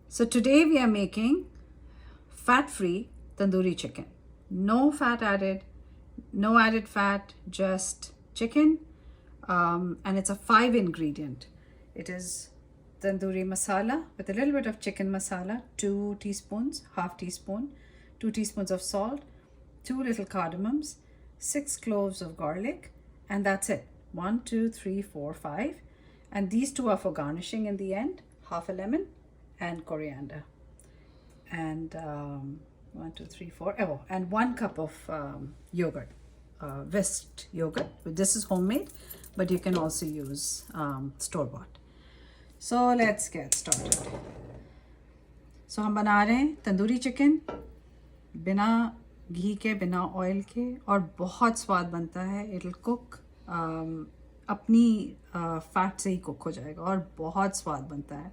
So today we are making fat-free tandoori chicken. No fat added, no added fat, just chicken. And it's a 5 ingredient. It is tandoori masala with a little bit of chicken masala, 2 teaspoons, half teaspoon, 2 teaspoons of salt, 2 little cardamoms, 6 cloves of garlic, and that's it. 1, 2, 3, 4, 5. And these two are for garnishing in the end, half a lemon and coriander. And 1, 2, 3, 4. Oh, and 1 cup of yogurt, whisked yogurt. This is homemade, but you can also use store-bought. So let's get started. So हम बना रहे हैं tandoori chicken बिना घी के, बिना oil के, और बहुत स्वाद बनता है. It'll cook अपनी फैट से ही कुक हो जाएगा और बहुत स्वाद बनता है.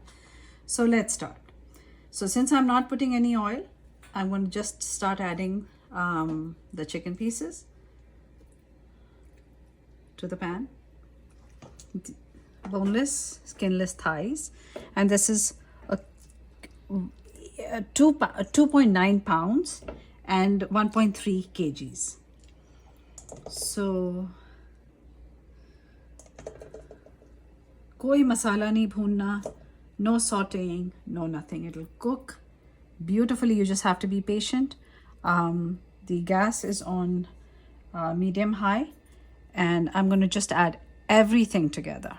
So let's start. So since I'm not putting any oil, I'm going to just start adding the chicken pieces to the pan. Boneless, skinless thighs, and this is a 2.9 pounds and 1.3 kgs. So कोई मसाला नहीं भूनना, no sauteing, no nothing. It'll cook beautifully. You just have to be patient. The gas is on medium high, and I'm going to just add everything together.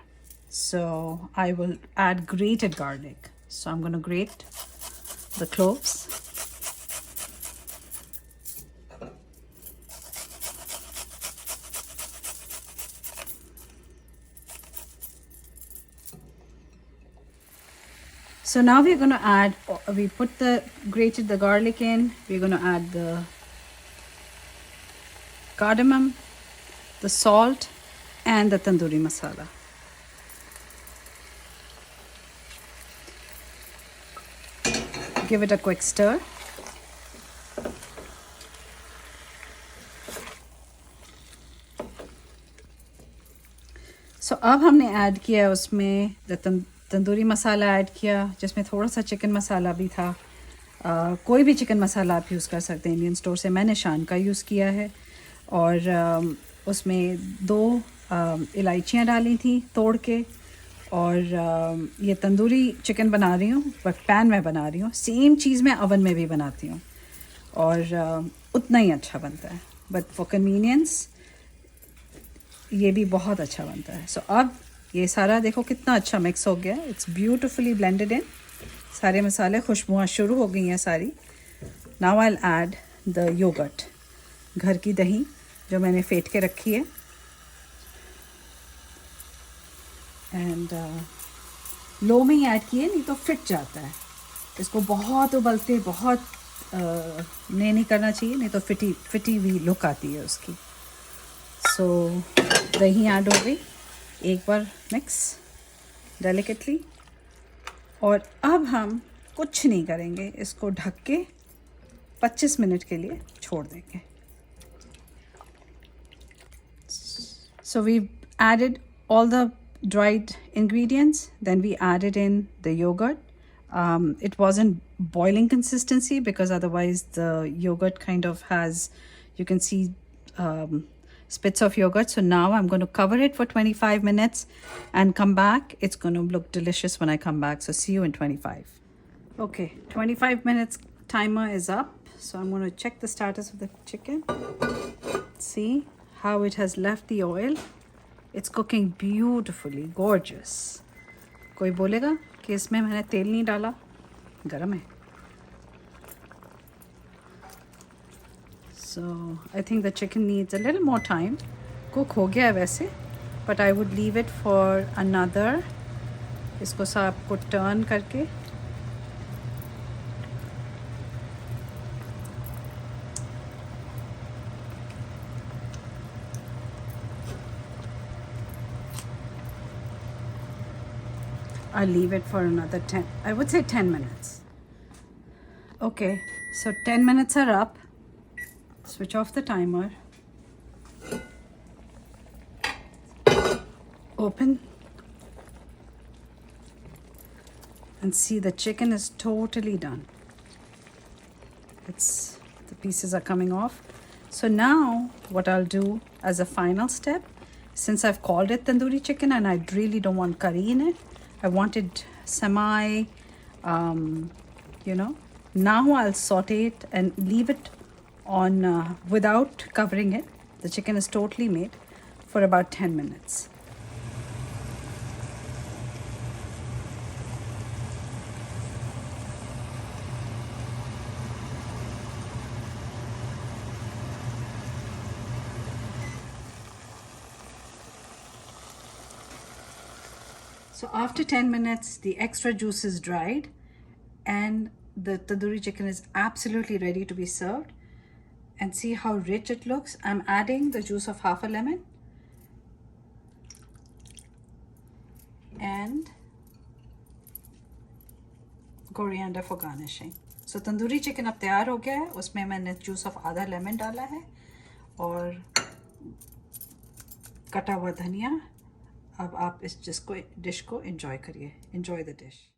So I will add grated garlic. So I'm going to grate the cloves. So now we're going to add, we grated the garlic in, we're going to add the cardamom, the salt, and the tandoori masala. Give it a quick stir. So अब हमने add किया उसमें tandoori masala add किया, जिसमें थोड़ा सा chicken मसाला भी था. कोई भी चिकन मसाला आप यूज़ कर सकते हैं इंडियन स्टोर से. मैंने शान का यूज़ किया है. और उसमें 2 इलायचियाँ डाली थी तोड़ के. और ये तंदूरी चिकन बना रही हूँ, बट पैन में बना रही हूँ. सेम चीज़ मैं ओवन में भी बनाती हूँ और उतना ही अच्छा बनता है, बट फॉर कन्वीनियंस ये भी बहुत अच्छा बनता है. सो अब ये सारा देखो कितना अच्छा मिक्स हो गया. It's beautifully blended in. सारे मसाले, खुशबुआँ शुरू हो गई हैं सारी. Now I will add the yogurt, घर की दही जो मैंने फेंट के रखी है. एंड लो में ही ऐड किए, नहीं तो फिट जाता है. इसको बहुत उबलते बहुत नहीं करना चाहिए, नहीं तो फिटी हुई लुक आती है उसकी. सो दही ऐड हो गई. एक बार मिक्स डेलिकेटली. और अब हम कुछ नहीं करेंगे, इसको ढक के 25 मिनट के लिए छोड़ देंगे. So we've added all the dried ingredients, then we added in the yogurt. It wasn't boiling consistency because otherwise the yogurt kind of has, you can see spits of yogurt. So now I'm going to cover it for 25 minutes and come back. It's going to look delicious when I come back. So see you in 25. Okay, 25 minutes timer is up. So I'm going to check the status of the chicken. See how it has left the oil. It's cooking beautifully, gorgeous. कोई बोलेगा कि इसमें मैंने तेल नहीं डाला, गरम है. So I think the chicken needs a little more time. Cook हो गया है वैसे, but I would leave it for another. इसको सब को टर्न करके I'll leave it for another 10, I would say 10 minutes. Okay, so 10 minutes are up. Switch off the timer. Open And see, the chicken is totally done. The pieces are coming off. So now what I'll do as a final step, since I've called it tandoori chicken and I really don't want curry in it, I want it semi, now I'll saute it and leave it on without covering it. The chicken is totally made for about 10 minutes. So after 10 minutes, the extra juice is dried and the tandoori chicken is absolutely ready to be served. And see how rich it looks. I'm adding the juice of half a lemon and coriander for garnishing. So tandoori chicken अब तैयार हो गया है. उसमें मैंने juice of आधा lemon डाला है और कटा हुआ धनिया. अब आप इस डिश को enjoy करिए. Enjoy the dish.